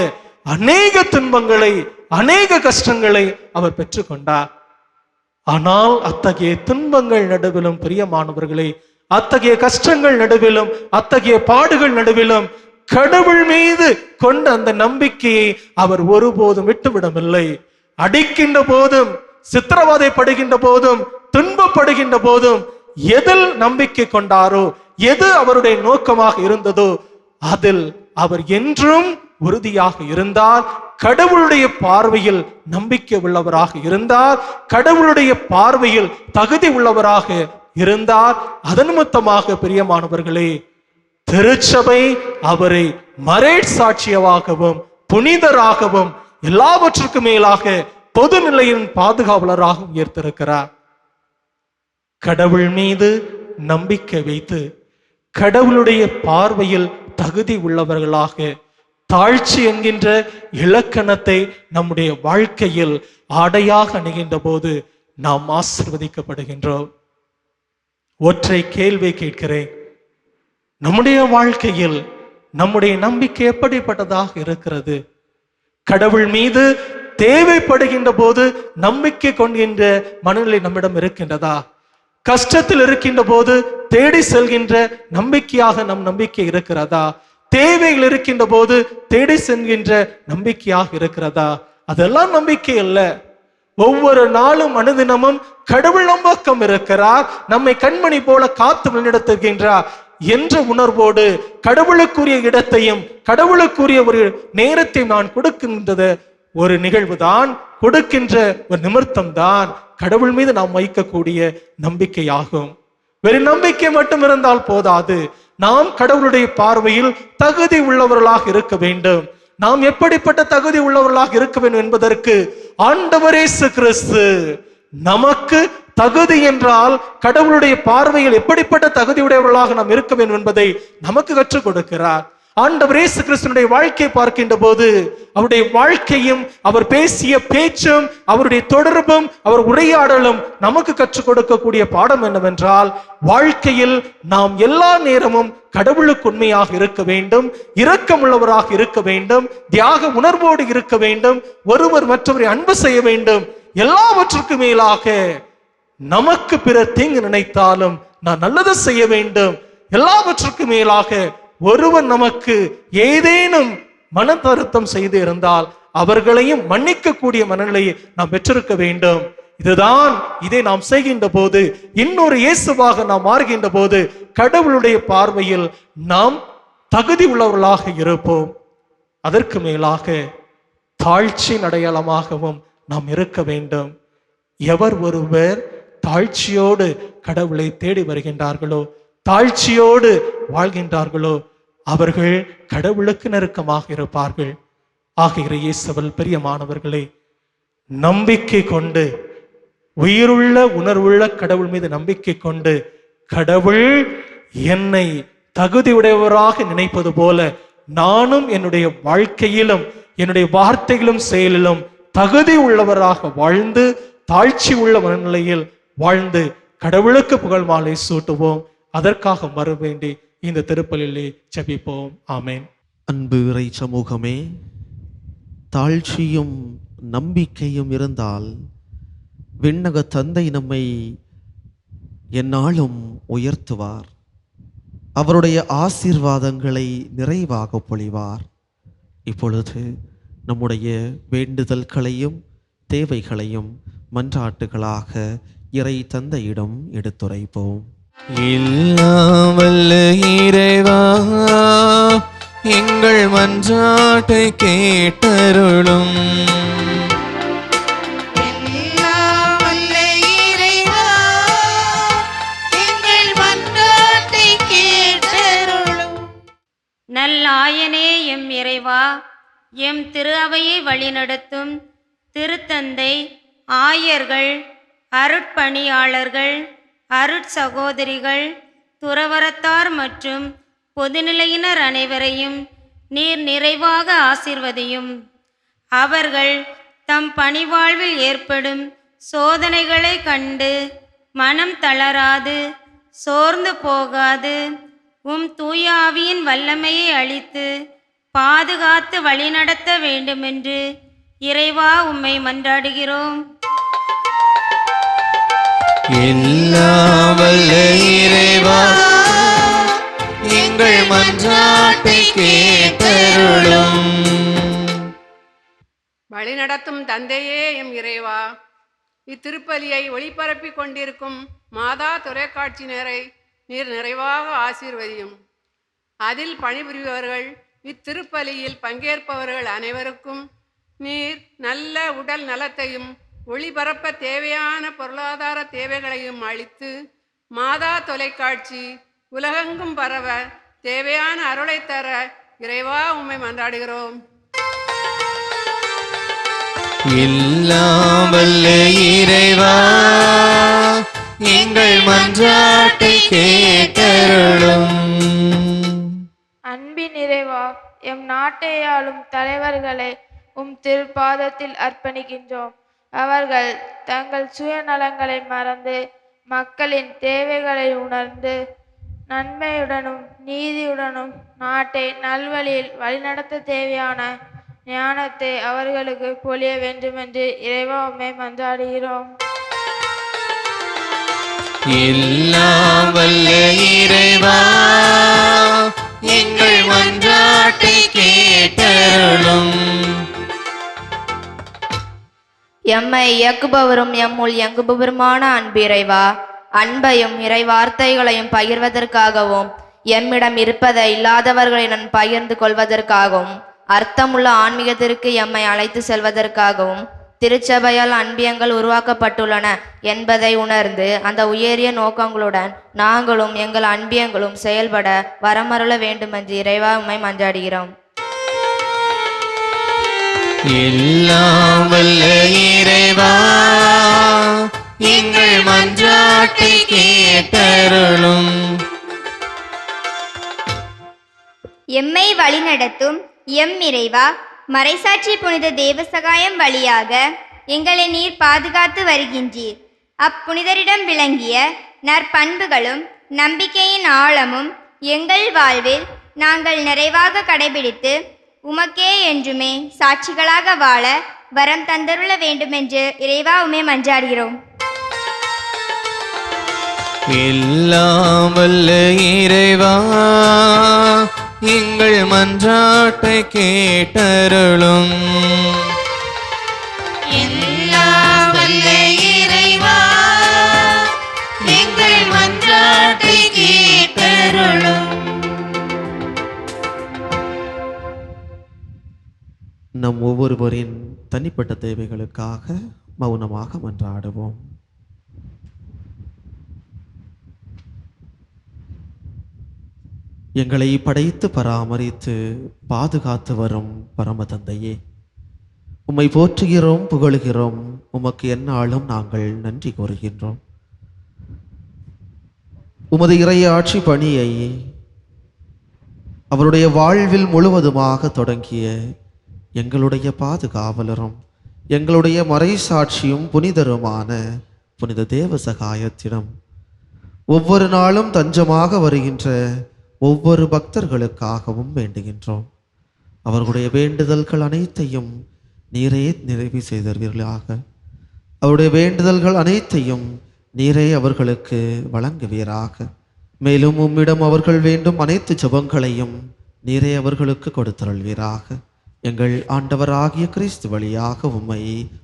அநேக துன்பங்களை, அநேக கஷ்டங்களை அவர் பெற்றுக்கொண்டார். ஆனால் அத்தகைய துன்பங்கள் நடுவிலும் பிரியமானவர்களே, அத்தகைய கஷ்டங்கள் நடுவிலும், அத்தகைய பாடுகள் நடுவிலும் கடவுள் மீது கொண்ட அந்த நம்பிக்கையை அவர் ஒருபோதும் விட்டுவிடவில்லை. அடிக்கின்ற போதும், சித்திரவதைப்படுகின்ற போதும், துன்பப்படுகின்ற போதும் எதில் நம்பிக்கை கொண்டாரோ, எது அவருடைய நோக்கமாக இருந்ததோ அதில் அவர் என்றும் உறுதியாக இருந்தார். கடவுளுடைய பார்வையில் நம்பிக்கை உள்ளவராக இருந்தார். கடவுளுடைய பார்வையில் தகுதி உள்ளவராக இருந்தார். அதன் நிமித்தமாக பிரியமானவர்களே, திருச்சபை அவரை மறைசாட்சியவாகவும் புனிதராகவும் எல்லாவற்றுக்கும் மேலாக பொதுநிலையின் பாதுகாவலராகவும் உயர்த்திருக்கிறார். கடவுள் மீது நம்பிக்கை வைத்து கடவுளுடைய பார்வையில் தகுதி உள்ளவர்களாக தாழ்ச்சி என்கின்ற இலக்கணத்தை நம்முடைய வாழ்க்கையில் ஆடையாக அணுகின்ற போது நாம் ஆசீர்வதிக்கப்படுகின்றோம். ஒற்றை கேள்வி கேட்கிறேன், நம்முடைய வாழ்க்கையில் நம்முடைய நம்பிக்கை எப்படிப்பட்டதாக இருக்கிறது? கடவுள் மீது தேவைப்படுகின்ற போது நம்பிக்கை கொள்கின்ற மனநிலை நம்மிடம் இருக்கின்றதா? கஷ்டத்தில் இருக்கின்ற போது தேடி செல்கின்ற நம்பிக்கையாக நம் நம்பிக்கை இருக்கிறதா? தேவைகள் இருக்கின்ற போது தேடி செல்கின்ற நம்பிக்கையாக இருக்கிறதா? அதெல்லாம் நம்பிக்கை அல்ல. ஒவ்வொரு நாளும் அனுதினமும் கடவுள் நம்பக்கம் இருக்கிறார், நம்மை கண்மணி போல காத்து வழிநடத்துகின்றார் என்ற உணர்வோடு கடவுளுக்குரிய இடத்தையும் கடவுளுக்குரிய ஒரு நேரத்தையும் நான் கொடுக்கின்றது ஒரு நிகழ்வுதான், கொடுக்கின்ற ஒரு நிமித்தம் தான் கடவுள் மீது நாம் வைக்கக்கூடிய நம்பிக்கையாகும். வேறு நம்பிக்கை மட்டும் இருந்தால் போதாது. நாம் கடவுளுடைய பார்வையில் தகுதி உள்ளவர்களாக இருக்க வேண்டும். நாம் எப்படிப்பட்ட தகுதி உள்ளவர்களாக இருக்க வேண்டும் என்பதற்கு ஆண்டவர் இயேசு கிறிஸ்து நமக்கு தகுதி என்றால் கடவுளுடைய பார்வையில் எப்படிப்பட்ட தகுதியுடையவர்களாக நாம் இருக்க வேண்டும் என்பதை நமக்கு கற்றுக் கொடுக்கிறார். ஆண்டவர் இயேசு கிறிஸ்துவினுடைய வாழ்க்கையை பார்க்கின்ற போது அவருடைய வாழ்க்கையும் அவர் பேசிய பேச்சும் அவருடைய தொடர்பும் அவர் உரையாடலும் நமக்கு கற்றுக் கொடுக்கக்கூடிய பாடம் என்னவென்றால், வாழ்க்கையில் நாம் எல்லா நேரமும் கடவுளுக்கு உண்மையாக இருக்க வேண்டும், இரக்கமுள்ளவராக இருக்க வேண்டும், தியாக உணர்வோடு இருக்க வேண்டும், ஒருவர் மற்றவரை அன்பு செய்ய வேண்டும். எல்லாவற்றுக்கும் மேலாக நமக்கு பிறர் தீங்கு நினைத்தாலும் நான் நல்லது செய்ய வேண்டும். எல்லாவற்றுக்கும் மேலாக ஒருவர் நமக்கு ஏதேனும் மன வருத்தம் செய்து இருந்தால் அவர்களையும் மன்னிக்க கூடிய மனநிலையை நாம் பெற்றிருக்க வேண்டும். இதை நாம் செய்கின்ற போது, இன்னொரு இயேசுவாக நாம் மாறுகின்ற போது கடவுளுடைய பார்வையில் நாம் தகுதி உள்ளவர்களாக இருப்போம். அதற்கு மேலாக தாழ்ச்சியின் அடையாளமாகவும் நாம் இருக்க வேண்டும். எவர் ஒருவர் தாழ்ச்சியோடு கடவுளை தேடி வருகின்றார்களோ, தாழ்ச்சியோடு வாழ்கின்றார்களோ, அவர்கள் கடவுளுக்கு நெருக்கமாக இருப்பார்கள். ஆகிற இயேசுவில் பிரியமானவர்களே, நம்பிக்கை கொண்டு, உயிருள்ள உணர்வுள்ள கடவுள் மீது நம்பிக்கை கொண்டு, கடவுள் என்னை தகுதியுடையவராக நினைப்பது போல நானும் என்னுடைய வாழ்க்கையிலும் என்னுடைய வார்த்தைகளும் செயலிலும் தகுதி உள்ளவராக வாழ்ந்து, தாழ்ச்சி உள்ள மனநிலையில் வாழ்ந்து கடவுளுக்கு புகழ் மாலை சூட்டுவோம். அதற்காக மறுவேண்டி இந்த திருப்பலிலே ஜெபிப்போம். ஆமென். அன்பு இறை சமூகமே, தாழ்ச்சியும் நம்பிக்கையும் இருந்தால் விண்ணக தந்தை நம்மை எந்நாளும் உயர்த்துவார். அவருடைய ஆசீர்வாதங்களை நிறைவாக பொழிவார். இப்பொழுது நம்முடைய வேண்டுதல்களையும் தேவைகளையும் மன்றாட்டுகளாக இறை தந்தையிடம் எடுத்துரைப்போம். எல்லாம் வல்ல இறைவா, எங்கள் மன்றாட்டை கேட்டருளும். எல்லாம் வல்ல இறைவா, எங்கள் மன்றாட்டை கேட்டருளும். நல்லாயனே எம் இறைவா, எம் திரு அவையை வழிநடத்தும் திருத்தந்தை, ஆயர்கள், அருட்பணியாளர்கள், அருட்சகோதரிகள், துறவரத்தார் மற்றும் பொதுநிலையினர் அனைவரையும் நீர் நிறைவாக ஆசீர்வதியும். அவர்கள் தம் பணிவாழ்வில் ஏற்படும் சோதனைகளை கண்டு மனம் தளராது சோர்ந்து போகாது உம் தூய ஆவியின் வல்லமையை அளித்து பாதுகாத்து வழிநடத்த வேண்டுமென்று இறைவா உம்மை மன்றாடுகிறோம். எல்லாம் வல்ல இறைவா, எங்கள் மன்றாட்டை கேட்டருளும். வழிநடத்தும் தந்தையே எம் இறைவா, இத்திருப்பலியை ஒளிபரப்பிக் கொண்டிருக்கும் மாதா தொலைக்காட்சியினரை நீர் நிறைவாக ஆசீர்வதியும். அதில் பணிபுரிபவர்கள், இத்திருப்பலியில் பங்கேற்பவர்கள் அனைவருக்கும் நீர் நல்ல உடல் நலத்தையும் ஒளிபரப்ப தேவையான பொருளாதார தேவைகளையும் அளித்து மாதா தொலைக்காட்சி உலகெங்கும் பரவ தேவையான அருளை தர இறைவா உம்மை மன்றாடுகிறோம். எல்லாம் வல்ல இறைவா, எங்கள் மன்றாட்டை கேட்டருளும். அன்பின் இறைவா, எம் நாட்டை ஆளும் தலைவர்களை உம் திருப்பாதத்தில் அர்ப்பணிக்கின்றோம். அவர்கள் தங்கள் சுயநலங்களை மறந்து மக்களின் தேவைகளை உணர்ந்து நன்மையுடனும் நீதியுடனும் நாட்டை நல்வழியில் வழிநடத்த தேவையான ஞானத்தை அவர்களுக்கு பொழிய வேண்டுமென்று இறைவா உம்மை மன்றாடுகிறோம். எல்லாம் வல்ல இறைவா, எங்கள் மன்றாட்டை கேட்டருளும். எம்மை இயக்குபவரும் எம்முள் இயங்குபவருமான அன்பு இறைவா, அன்பையும் இறை வார்த்தைகளையும் பகிர்வதற்காகவும் எம்மிடம் இருப்பதை இல்லாதவர்களிடம் பகிர்ந்து கொள்வதற்காகவும் அர்த்தமுள்ள ஆன்மீகத்திற்கு எம்மை அழைத்து செல்வதற்காகவும் திருச்சபையால் அன்பியங்கள் உருவாக்கப்பட்டுள்ளன என்பதை உணர்ந்து அந்த உயரிய நோக்கங்களுடன் நாங்களும் எங்கள் அன்பியங்களும் செயல்பட வரமருள வேண்டுமென்று இறைவா உம்மை மன்றாடுகிறோம். எல்லாம் வல்ல இறைவா, எங்கள் மன்றாட்டை கேட்டருளும். எம்மை வழிநடத்தும் எம் இறைவா, மறைசாட்சி புனித தேவசகாயம் வழியாக எங்களை நீர் பாதுகாத்து வருகின்றீர். அப்புனிதரிடம் விளங்கிய நற்பண்புகளும் நம்பிக்கையின் ஆழமும் எங்கள் வாழ்வில் நாங்கள் நிறைவாக கடைபிடித்து உமக்கே என்றுமே சாட்சிகளாக வாழ வரம் தந்தருள வேண்டுமென்று இறைவா உம்மை மன்றாடுகிறோம். எல்லாம் வல்ல இறைவா, எங்கள் மன்றாட்டை கேட்டருளும். எல்லாம் வல்ல இறைவா, எங்கள் மன்றாட்டை கேட்டருளும். நம் ஒவ்வொருவரின் தனிப்பட்ட தேவைகளுக்காக மௌனமாக மன்றாடுவோம். எங்களை படைத்து பராமரித்து பாதுகாத்து வரும் பரம தந்தையே, உம்மை போற்றுகிறோம், புகழுகிறோம். உமக்கு எந்நாளும் நாங்கள் நன்றி கூறுகின்றோம். உமது இறையாட்சி பணியை அவருடைய வாழ்வில் முழுவதுமாக தொடங்கிய எங்களுடைய பாதுகாவலரும் எங்களுடைய மறைசாட்சியும் புனிதருமான புனித தேவசகாயத்திடம் ஒவ்வொரு நாளும் தஞ்சமாக வருகின்ற ஒவ்வொரு பக்தர்களுக்காகவும் வேண்டுகின்றோம். அவர்களுடைய வேண்டுதல்கள் அனைத்தையும் நீரே நிறைவு செய்தீர்களாக. அவருடைய வேண்டுதல்கள் அனைத்தையும் நீரே அவர்களுக்கு வழங்குவீராக. மேலும் உம்மிடம் அவர்கள் வேண்டும் அனைத்து ஜெபங்களையும் நீரே அவர்களுக்கு கொடுத்தருள்வீராக. எங்கள் ஆண்டவராகிய கிறிஸ்து வழியாக உம்மை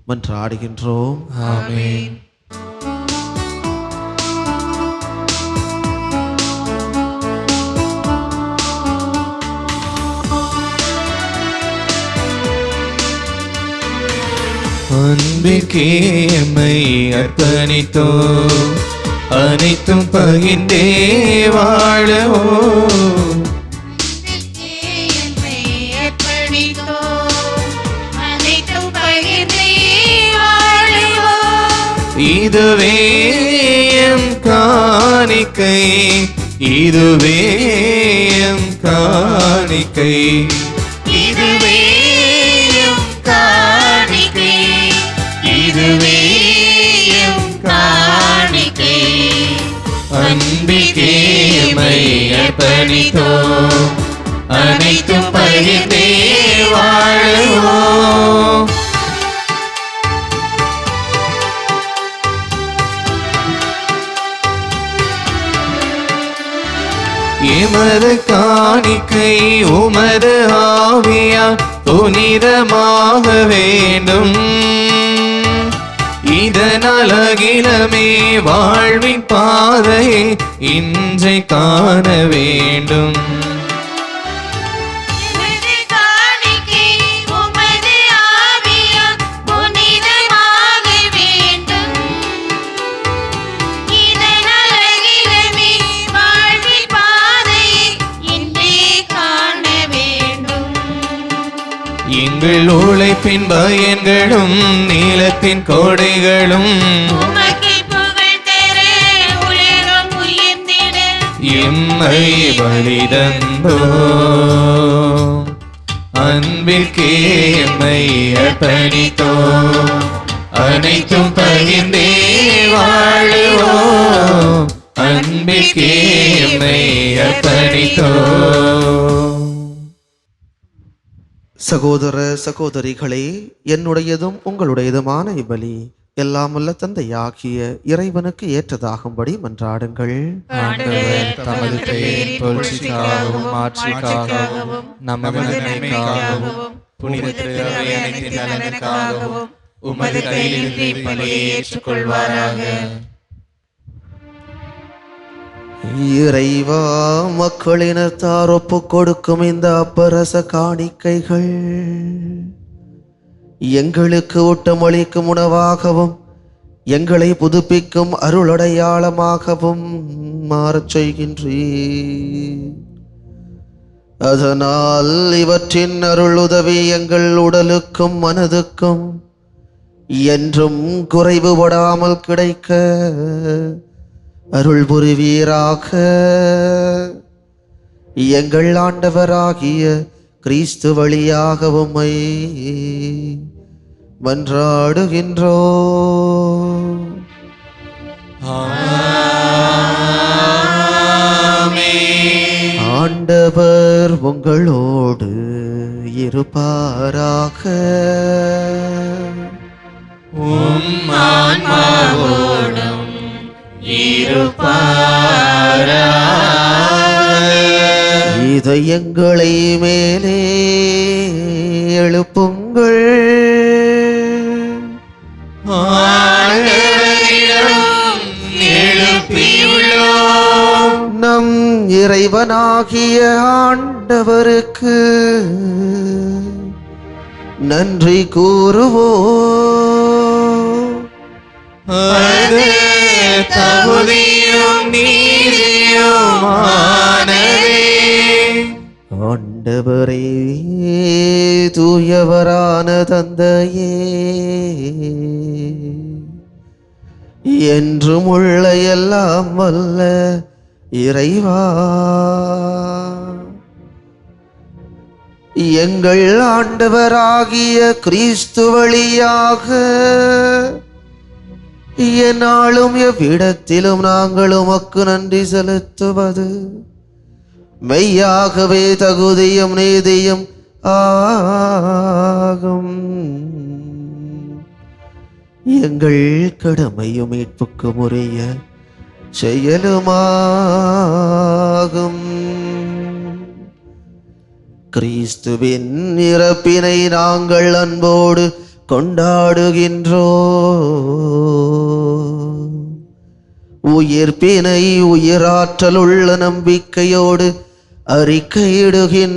மன்றாடுகின்றோம். ஆமென். அன்பிற்கே எம்மை அர்ப்பணித்தோம், அனைத்தும் பகிர்ந்தே வாழவோம். எம்மை அர்ப்பணித்தோம், அனைத்தும் பகிர்ந்தே வாழுவோம். இதுவே எம் காணிக்கை, இதுவே எம் காணிக்கை. அர்ப்பணித்தோம் அனைத்தும் பகிர்ந்தே வாழுவோம். எமது காணிக்கை உமது ஆவியா புனிதமாக வேண்டும். இதனால் அகிலமே வாழ்வின் பாதையை இன்றை காண வேண்டும். எங்கள் உழைப்பின் பயன்களும் நீலத்தின் கோடைகளும் எம்மை பலிதந்தோம். அன்பிற்கே எம்மை அர்ப்பணித்தோம் அனைத்தும் பகிர்ந்தே வாழுவோம். அன்பிற்கே எம்மை அர்ப்பணித்தோம். சகோதர சகோதரிகளே, என்னுடையதும் உங்களுடையதுமான இப்பலி எல்லாம் வல்ல தந்தையாகிய இறைவனுக்கு ஏற்றதாகும்படி மன்றாடுங்கள். ஆண்டவர் தமது பெயரின் புகழ்ச்சிக்காகவும் மாட்சிக்காகவும் நமது நன்மைக்காகவும் புனித திருவை அனைத்தின் நலனுக்காகவும் உமது கையிலிருந்து இப்பலியை ஏற்றுக்கொள்வாராக. இறைவா, மக்களினத்தார் ஒப்புக் கொடுக்கும் இந்த அப்பரச காணிக்கைகள் எங்களுக்கு ஊட்டமளிக்கும் உணவாகவும் எங்களை புதுப்பிக்கும் அருளடையாளமாகவும் மாறச் செய்கின்றீர். அதனால் இவற்றின் அருள் உதவி எங்கள் உடலுக்கும் மனதுக்கும் என்றும் குறைவுபடாமல் கிடைக்க அருள் புரிவீராக. எங்கள் ஆண்டவராகிய கிறிஸ்து வழியாக உம்மை மன்றாடுகின்றோம். ஆண்டவர் உங்களோடு இருப்பாராக. உம் ஆன்மாவோடும் இதயங்களை மேலே எழுப்புங்கள். நம் இறைவனாகிய ஆண்டவருக்கு நன்றி கூறுவோம். தகுதியும் நீதியுமானதே. ஆண்டவரே, தூயவரான தந்தையே, என்றும் உள்ள எல்லாம் வல்ல இறைவா, எங்கள் ஆண்டவராகிய கிறிஸ்து வழியாக என்னாலும் எவ்விடத்திலும் நாங்கள் உமக்கு நன்றி செலுத்துவது மெய்யாகவே தகுதியும் நீதியும் ஆகும். எங்கள் கடமையும் மீட்புக்கு உரிய செயலுமாகும். கிறிஸ்துவின் இறப்பினை நாங்கள் அன்போடு கொண்டாடுகின்றோம். உயிர்ப்பினை உயிராற்றல் உள்ள நம்பிக்கையோடு அறிக்கையிடுகின்றோம்.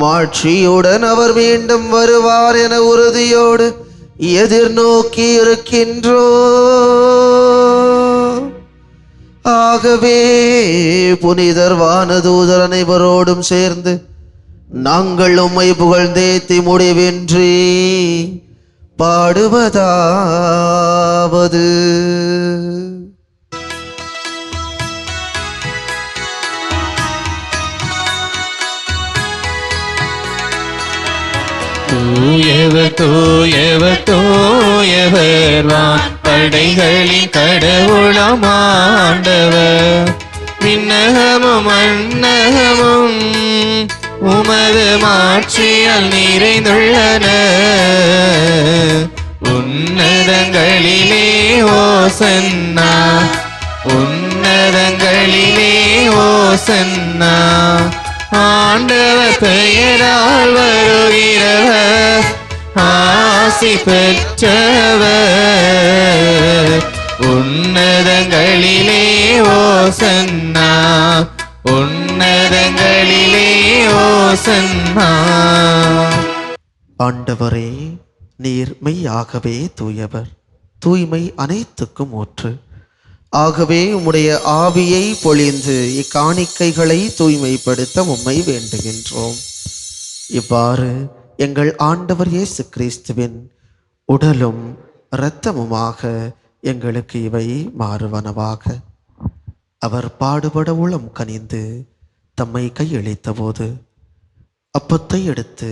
மாட்சியுடன் அவர் மீண்டும் வருவார் என உறுதியோடு எதிர்நோக்கி இருக்கின்றோம். ஆகவே புனிதர் வானதூதர் அனைவரோடும் சேர்ந்து நாங்கள் உம்மை புகழ்ந்தேத்தி முடிவின்றி பாடுவதாவது: தூயவர் தூயவர் தூயவர் வான் படைகளின் கடவுளாம் ஆண்டவர். விண்ணகமும் மண்ணகமும் உமது மாட்சியால் நிறைந்துள்ளன. உன்னதங்களிலே ஓசன்னா, உன்னதங்களிலே ஓசன்னா. ஆண்டவர் பெயரால் வருகிறவர் ஆசி பெற்றவர். உன்னதங்களிலே ஓசன்னா, உன்னதங்களிலே ஓசன்னா. ஆண்டவரே, நீர் மெய்யாகவே தூயவர், தூய்மை அனைத்துக்கும் ஊற்று. ஆகவே உம்முடைய ஆவியை பொழிந்து இக்காணிக்கைகளை தூய்மைப்படுத்த உம்மை வேண்டுகின்றோம். இவ்வாறு எங்கள் ஆண்டவர் இயேசு கிறிஸ்துவின் உடலும் இரத்தமுமாக எங்களுக்கு இவை மாறுவனவாக. அவர் பாடுபட உளம் கனிந்து தம்மை கையளித்த போது அப்பத்தை எடுத்து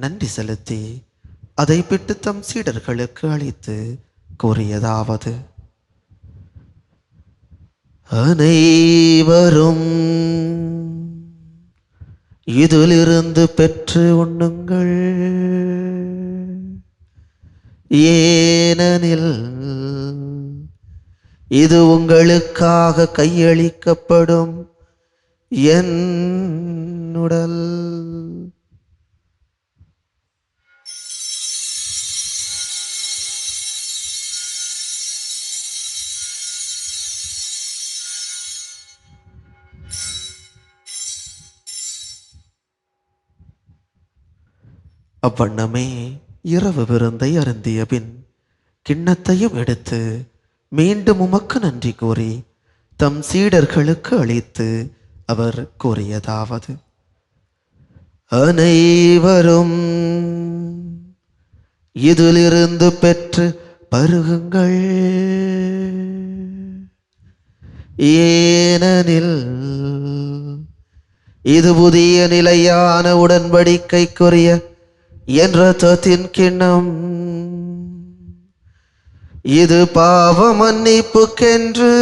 நன்றி செலுத்தி அதை பிட்டு தம் சீடர்களுக்கு அளித்து கூறியதாவது: அனைவரும் இதிலிருந்து பெற்று உண்ணுங்கள், ஏனெனில் இது உங்களுக்காக கையளிக்கப்படும் என் உடல். அவ்வண்ணமே இரவு விருந்தை அருந்திய பின் கிண்ணத்தையும் எடுத்து மீண்டும் உமக்கு நன்றி கூறி தம் சீடர்களுக்கு அளித்து அவர் கூறியதாவது: அனைவரும் இதிலிருந்து பெற்று பருகுங்கள், ஏனெனில் இது புதிய நிலையான உடன்படிக்கைக்குரிய என் இரத்தத்தின் கிண்ணம். இது பாவ மன்னிப்புக்கென்று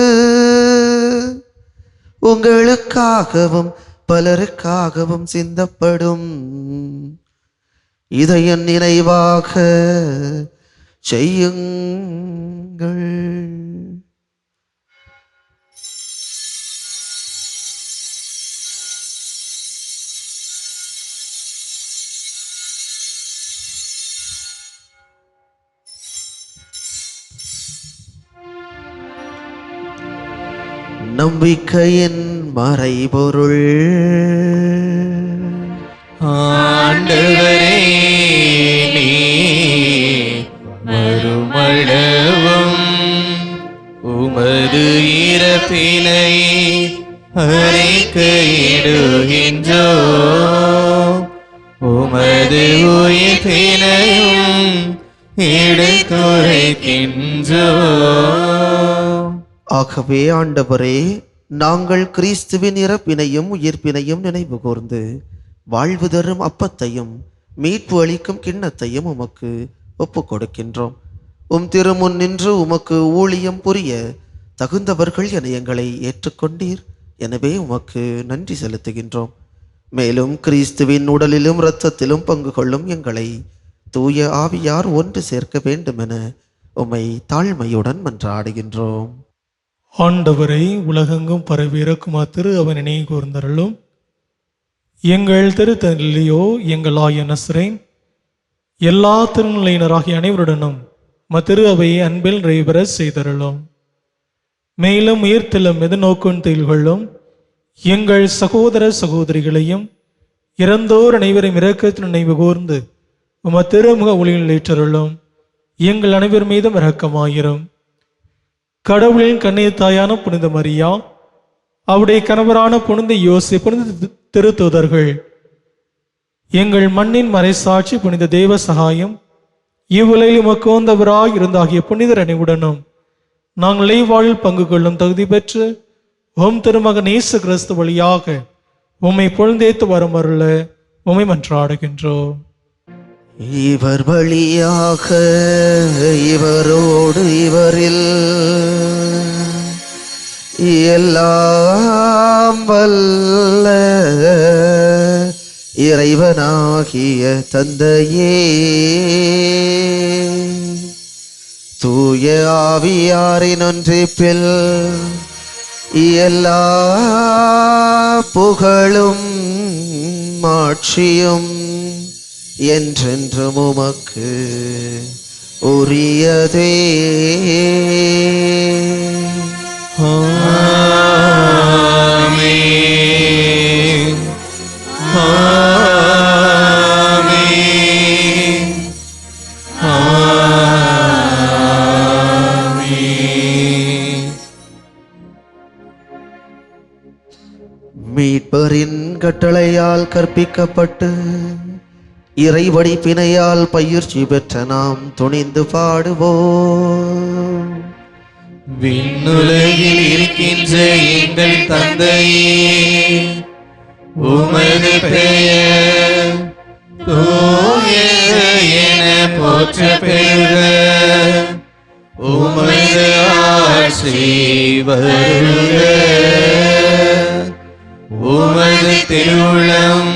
உங்களுக்காகவும் பலருக்காகவும் சிந்தப்படும். இதை என் நினைவாக செய்யுங்கள். நம்பிக்கையின் மறைபொருள். ஆண்டவரே, நீர் மறுமளவும் உமது இறப்பினை அறிக்கையிடுகின்றோம், உமது உயிர்ப்பினையும் எடுத்துரைக்கின்றோம். ஆகவே ஆண்டவரே, நாங்கள் கிறிஸ்துவின் இறப்பினையும் உயிர்ப்பினையும் நினைவு கூர்ந்து வாழ்வு தரும் அப்பத்தையும் மீட்பு அளிக்கும் கிண்ணத்தையும் உமக்கு ஒப்புக் கொடுக்கின்றோம். உம் திருமுன் நின்று உமக்கு ஊழியம் புரிய தகுந்தவர்கள் என எங்களை ஏற்றுக்கொண்டீர். எனவே உமக்கு நன்றி செலுத்துகின்றோம். மேலும் கிறிஸ்துவின் உடலிலும் இரத்தத்திலும் பங்கு கொள்ளும் எங்களை தூய ஆவியார் ஒன்று சேர்க்க வேண்டுமென உம்மை தாழ்மையுடன் மன்றாடுகின்றோம். ஆண்டவரை உலகெங்கும் பரவியிருக்கும் திரு அவன் நினைவு கூர்ந்தருளும். எங்கள் திருத்தலியோ எங்கள் ஆய நஸ்ரேன் எல்லா திருநிலையினராகிய அனைவருடனும் மத்திரு அவையை அன்பில் நிறைவேற செய்தருளும். மேலும் உயிர்த்தெழும் எதிர்நோக்கும் தொழில்களும் எங்கள் சகோதர சகோதரிகளையும் இறந்தோர் அனைவரையும் இரக்கத்தில் நினைவு கூர்ந்து உம திருமுக ஒளியில் ஏற்றருளும். எங்கள் அனைவர் மீதும் இரக்கமாயிரும். கடவுளின் கண்ணீர் தாயான புனித மரியா, அவருடைய கணவரான புனித யோசே, புனித திருத்தூதர்கள், எங்கள் மண்ணின் மறைசாட்சி புனித தேவ சகாயம், இவ்வுலகில் உமக்கு வந்தவராய் இருந்தாகிய புனிதர் அனைவுடனும் நாங்கள் வாழ்வில் பங்கு கொள்ளும் தகுதி பெற்று உம் திருமகன் இயேசு கிறிஸ்து வழியாக உம்மை பொழுந்தேத்து வரும் அருள உம்மை மன்றாடுகின்றோம். இவர் வழியாக இவரோடு இவரில் எல்லாம் வல்ல இறைவனாகிய தந்தையே, தூய ஆவியாரின் ஒன்றிப்பில் எல்லா புகழும் மாட்சியும் என்றென்றும் உமக்கு உரியதே. ஆமென். ஆமென். ஆமென். மீட்பரின் கட்டளையால் கற்பிக்கப்பட்டு இறைவடிப்பினையால் பயிற்சி பெற்ற நாம் துணிந்து பாடுவோம். விண்ணுலகில் இருக்கின்ற எங்கள் தந்தையே, உமது பெயர் தூயது என போற்ற பெறுக. உமது ஆட்சி வருக. உமது திருவுளம்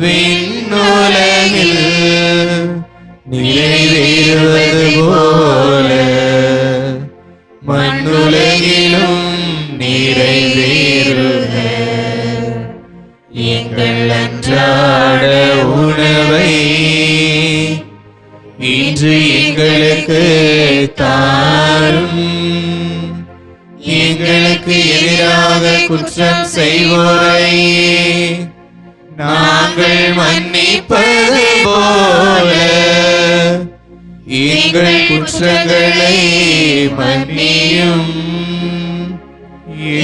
விண்ணுலகில் நிறைவேறுவது போல மண்ணுலகிலும் நிறைவேறுக. எங்கள் அன்றாட உணவை இன்று எங்களுக்கு தாரும். எங்களுக்கு எதிராக குற்றம் செய்வோரை நாங்கள் மன்னிப்பது போல எங்கள் குற்றங்களை மன்னியும்.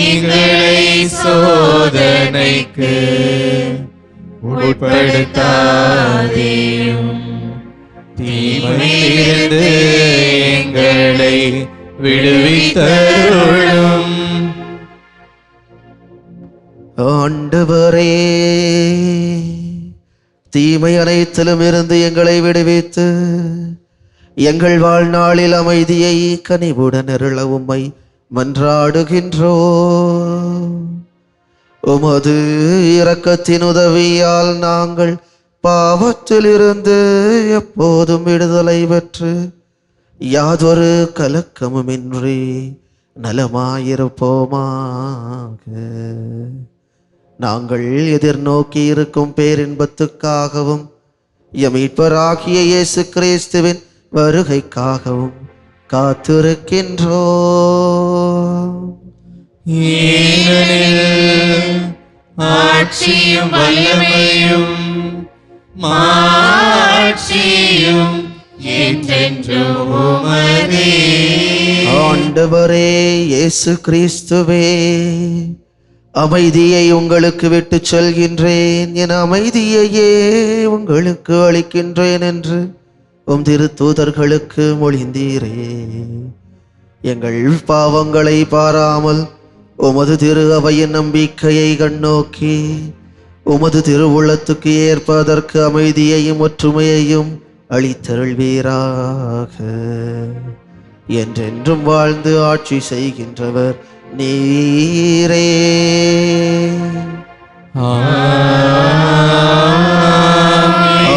எங்களை சோதனைக்கு உட்படுத்தாதேயும், தீமையிலிருந்து எங்களை விடுவித்தருளும். ஆண்டவரே, தீமை அனைத்திலும் இருந்து எங்களை விடுவித்து எங்கள் வாழ்நாளில் அமைதியை கனிவுடன் அருள உம்மை மன்றாடுகின்றோ. உமது இரக்கத்தின் உதவியால் நாங்கள் பாவத்திலிருந்து எப்போதும் விடுதலை பெற்று யாதொரு கலக்கமுமின்றி நலமாயிருப்போமாக. நாங்கள் எதிர்நோக்கி இருக்கும் பேரின்பத்துக்காகவும் எம் மீட்பராகிய இயேசு கிறிஸ்துவின் வருகைக்காகவும் காத்திருக்கின்றோம். ஏனெனில் ஆட்சியும் வல்லமையும் மாட்சியும் என்றென்றும் உமதே. ஆண்டவரே இயேசு கிறிஸ்துவே, அமைதியை உங்களுக்கு விட்டு செல்கின்றேன், என் அமைதியையே உங்களுக்கு அளிக்கின்றேன் என்று உம் திருத்தூதர்களுக்கு மொழிந்தீரே. எங்கள் பாவங்களை பாராமல் உமது திரு அவையின் நம்பிக்கையை கண்ணோக்கி உமது திருவுள்ளத்துக்கு ஏற்பதற்கு அமைதியையும் ஒற்றுமையையும் அளித்தருள்வீராக. என்றென்றும் வாழ்ந்து ஆட்சி செய்கின்றவர் நீரே.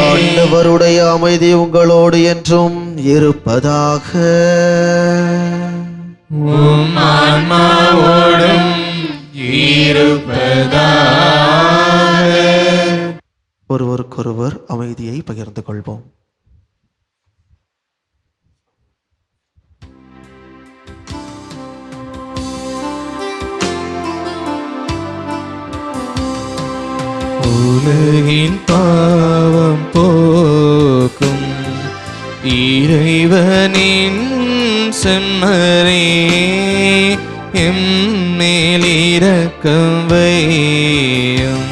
ஆண்டவருடைய அமைதி உங்களோடு என்றும் இருப்பதாக. உம் ஆன்மாவோடும் இருப்பதாக. ஒருவருக்கொருவர் அமைதியை பகிர்ந்து கொள்வோம். உலகின் பாவம் போக்கும் இறைவனின் செம்மறே, எம்மேல் இரக்கம் வையும்.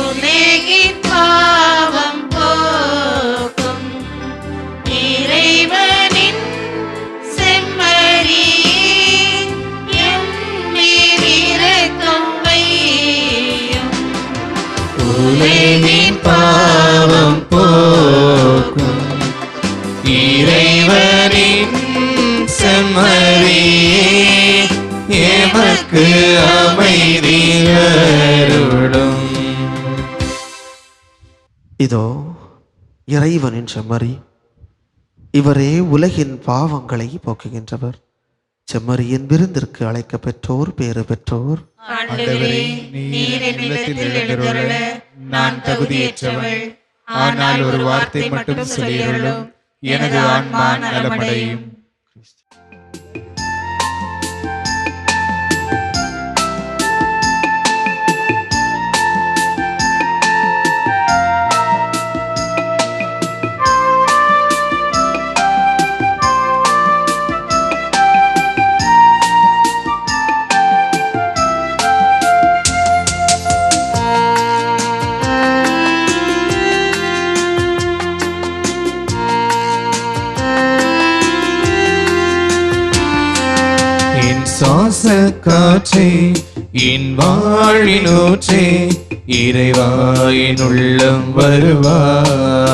உலகின் பாவம் போக்கும் இறைவனின் செம்மறியே, எம்மேல் இரக்கம் வையும். உலகின் பாவம் பாவம் போக்கும் இறைவனின் செம்மறியே எமக்கு அமைதி அருளும். இதோ இறைவனின் செம்மறி, இவரே உலகின் பாவங்களை போக்குகின்றவர். செம்மறியின் விருந்திற்கு அழைக்க பெற்றோர் பேறு பெற்றோர். ஆண்டவரே, நீர் என்னிடத்தில் எழுந்தருள நான் தகுதியற்றவள். ஆனால் ஒரு வார்த்தை மட்டும் சொல்லியருளும், எனது ஆன்மா நலமடையும். சுவாச காற்றே என் வாழினூற்றே இறைவா என் உள்ளம் வருவார்.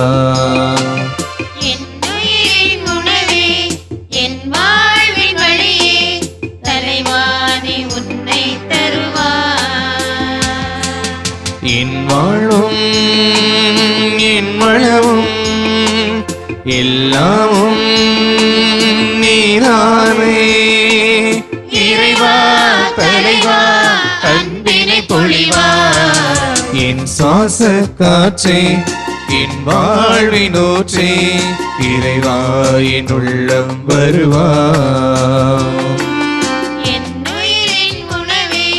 என் உயிரின் உணவே, என் வாழ்வின் வழியே, தலைவானே உன்னை தருவார். என் வாழும் என் வளமும் எல்லாமும் நீரானே. இறைவா தலைவா அன்பினை பொழிவா. என் சுவாச காற்றே என் வாழ்வினூற்றே இறைவா என் உள்ளம் வருவார். என் உயிரின் உணவே,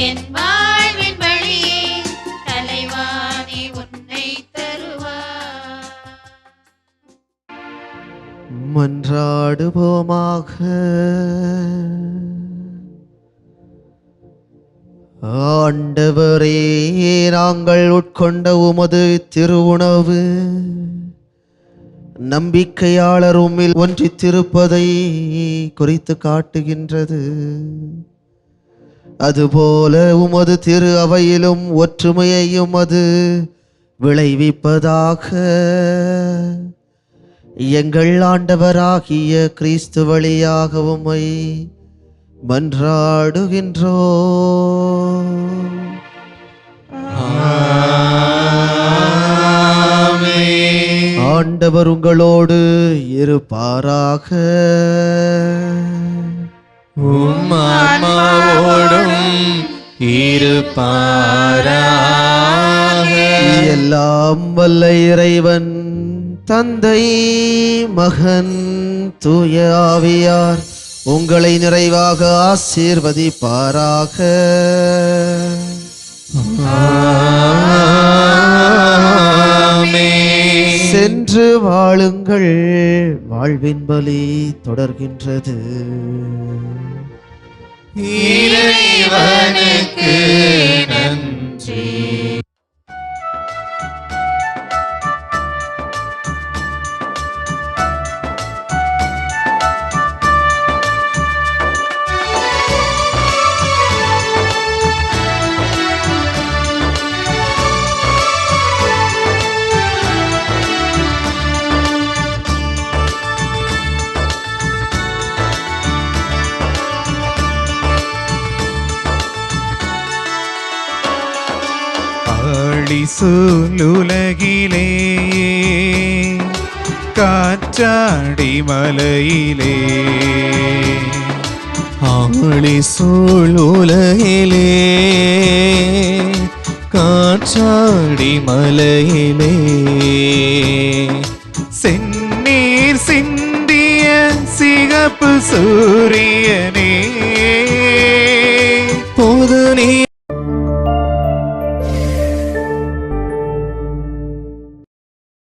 என் வாழ்வின் வழியே, தலைவானே உன்னை தருவார். மன்றாடுவோமாக. ஆண்டவரே, நாங்கள் உட்கொண்ட உமது திருவுணவு நம்பிக்கையாளர் உம்மில் ஒன்றித்திருப்பதை குறித்து காட்டுகின்றது. அதுபோல உமது திரு அவையிலும் ஒற்றுமையையும் அது விளைவிப்பதாக. எங்கள் ஆண்டவராகிய கிறிஸ்து வழியாக உம்மை மன்றாடுகின்றோம். ஆண்டவர் உங்களோடு இருப்பாராக. உம் ஆன்மாவோடும் இருப்பாராக. எல்லாம் வல்ல இறைவன் தந்தை, மகன், தூய ஆவியார் உங்களை நிறைவாக ஆசீர்வதிப்பாராக. சென்று வாழுங்கள், வாழ்வின் பலி தொடர்கின்றது. இறைவனுக்கு நன்றி. சூலுலகிலே காற்றாடி மலையிலே ஆளி சூழுலகிலே காற்றாடி மலையிலே செந்நீர் சிந்திய சிகப்பு சூரியனே